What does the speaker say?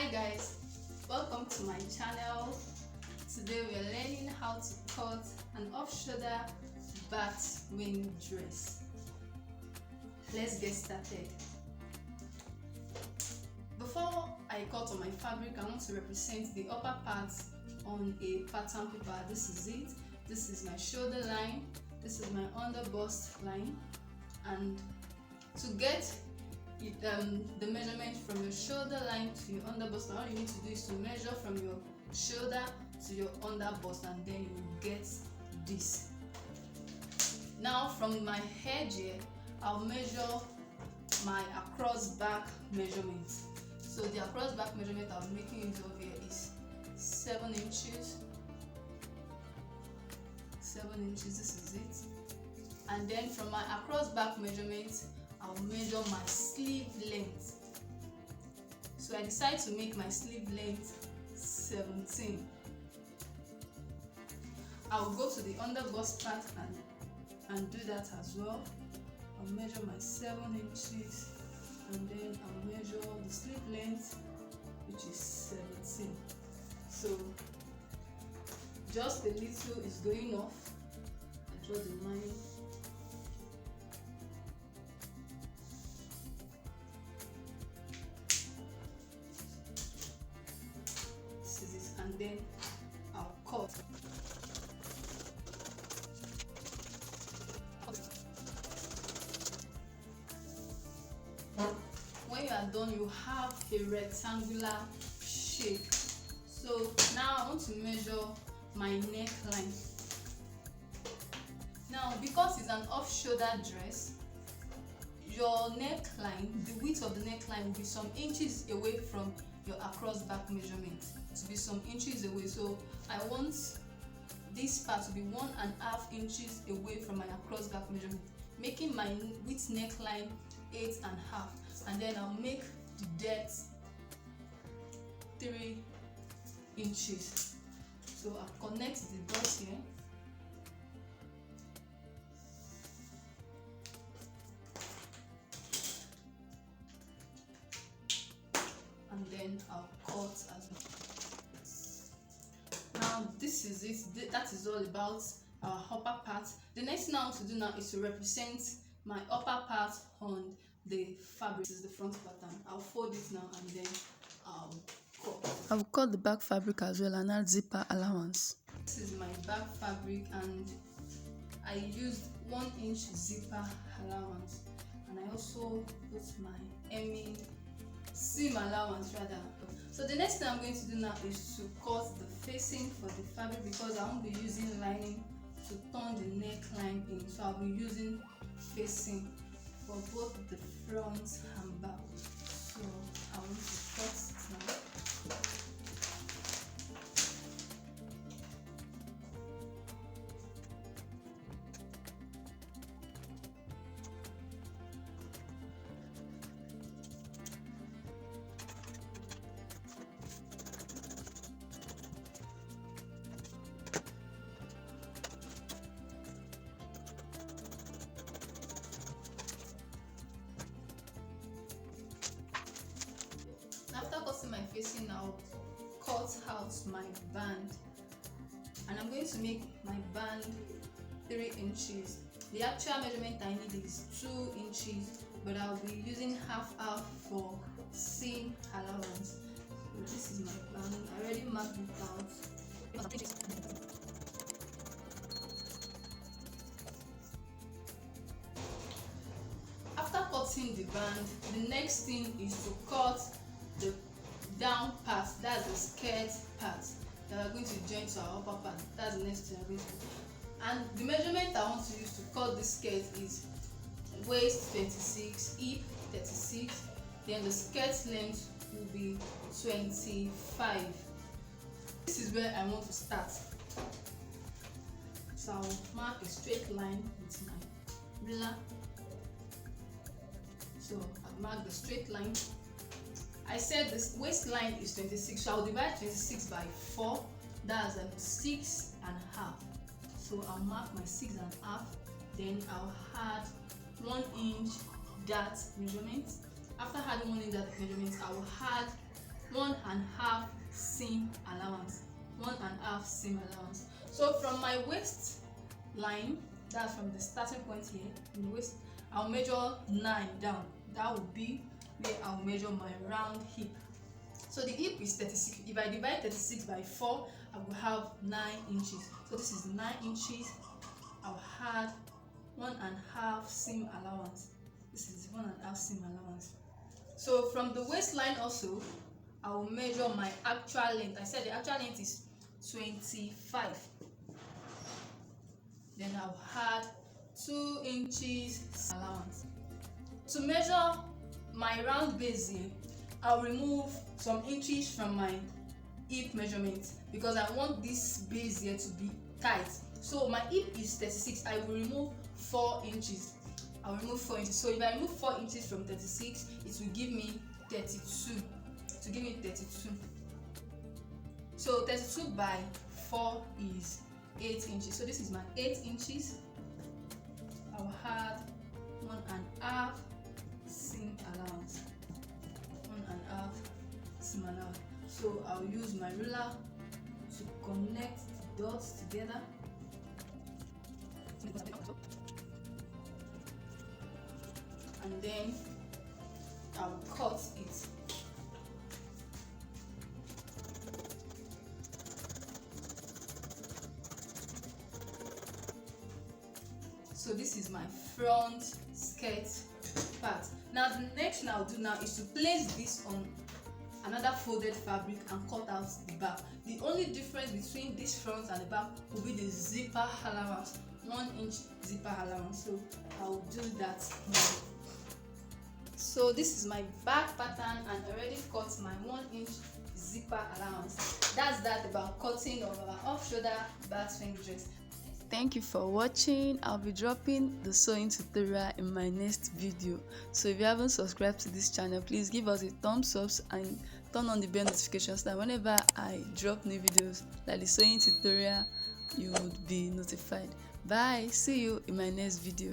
Hi guys, welcome to my channel. Today we are learning how to cut an off-shoulder batwing dress. Let's get started. Before I cut on my fabric, I want to represent the upper part on a pattern paper. This is it. This is my shoulder line. This is my underbust line. And to get the measurement from your shoulder line to your underbust, all you need to do is to measure from your shoulder to your underbust, and then you will get this. Now from my head here, I'll measure my across back measurement. So the across back measurement I'm making use of here is 7 inches. 7 inches, this is it. And then from my across back measurement, I'll measure my sleeve length. So I decide to make my sleeve length 17. I'll go to the underbust part and do that as well. I'll measure my 7 inches, and then I'll measure the sleeve length, which is 17. So just a little is going off. I draw the line. And then I'll cut. When you are done, you have a rectangular shape. So now I want to measure my neckline. Now, because it's an off-shoulder dress, your neckline, the width of the neckline will be some inches away from your across back measurement, to be some inches away. So I want this part to be 1.5 inches away from my across back measurement, making my width neckline 8.5, and then I'll make the depth 3 inches. So I'll connect the dots here. And then I'll cut as well. Now this is it. That is all about our upper part. The next thing I want to do now is to represent my upper part on the fabric. This is the front pattern. I'll fold it now and then I'll cut. I'll cut the back fabric as well and add zipper allowance. This is my back fabric, and I used 1 inch zipper allowance, and I also put my hemming seam allowance rather. So the next thing I'm going to do now is to cut the facing for the fabric, because I won't be using lining to turn the neckline in. So I'll be using facing for both the front and back. So I want to cut it now. After cutting my facing, I'll cut out my band, and I'm going to make my band 3 inches. The actual measurement I need is 2 inches, but I'll be using half for seam allowance. So this is my band. I already marked it out. After cutting the band, the next thing is to cut the down part, that's the skirt part that we're going to join to our upper part. That's the next thing I'm going to do. And the measurement I want to use to cut this skirt is waist 26, hip 36, then the skirt length will be 25. This is where I want to start. So I'll mark a straight line with my ruler. So I've marked the straight line. I said this waistline is 26, so I'll divide 26 by 4. That's 6.5. So I'll mark my 6.5. Then I'll add 1 inch dart measurement. After adding 1 inch dart measurement, I will add 1.5 seam allowance. 1.5 seam allowance. So from my waistline, that's from the starting point here in the waist, I'll measure 9 down. That will be where I'll measure my round hip. So the hip is 36. If I divide 36 by 4, I will have 9 inches. So this is 9 inches. I'll add 1.5 seam allowance. This is 1.5 seam allowance. So from the waistline also, I will measure my actual length. I said the actual length is 25. Then I'll add 2 inches allowance. To measure my round base here, I'll remove some inches from my hip measurement because I want this base here to be tight. So my hip is 36. I will remove 4 inches. I'll remove 4 inches. So if I remove 4 inches from 36, it will give me 32. To give me 32. So 32 by 4 is 8 inches. So this is my 8 inches. I'll add 1.5 seam allowance. 1.5 seam allowance. So I'll use my ruler to connect the dots together. And then I'll cut it. So this is my front skirt part. Now the next thing I'll do now is to place this on another folded fabric and cut out the back. The only difference between this front and the back will be the zipper allowance, 1 inch zipper allowance. So I'll do that now. So this is my back pattern and I already cut my 1 inch zipper allowance. That's that about cutting of our off-shoulder batwing dress. Thank you for watching. I'll be dropping the sewing tutorial in my next video. So if you haven't subscribed to this channel, please give us a thumbs up and turn on the bell notifications so that whenever I drop new videos like the sewing tutorial, you would be notified. Bye. See you in my next video.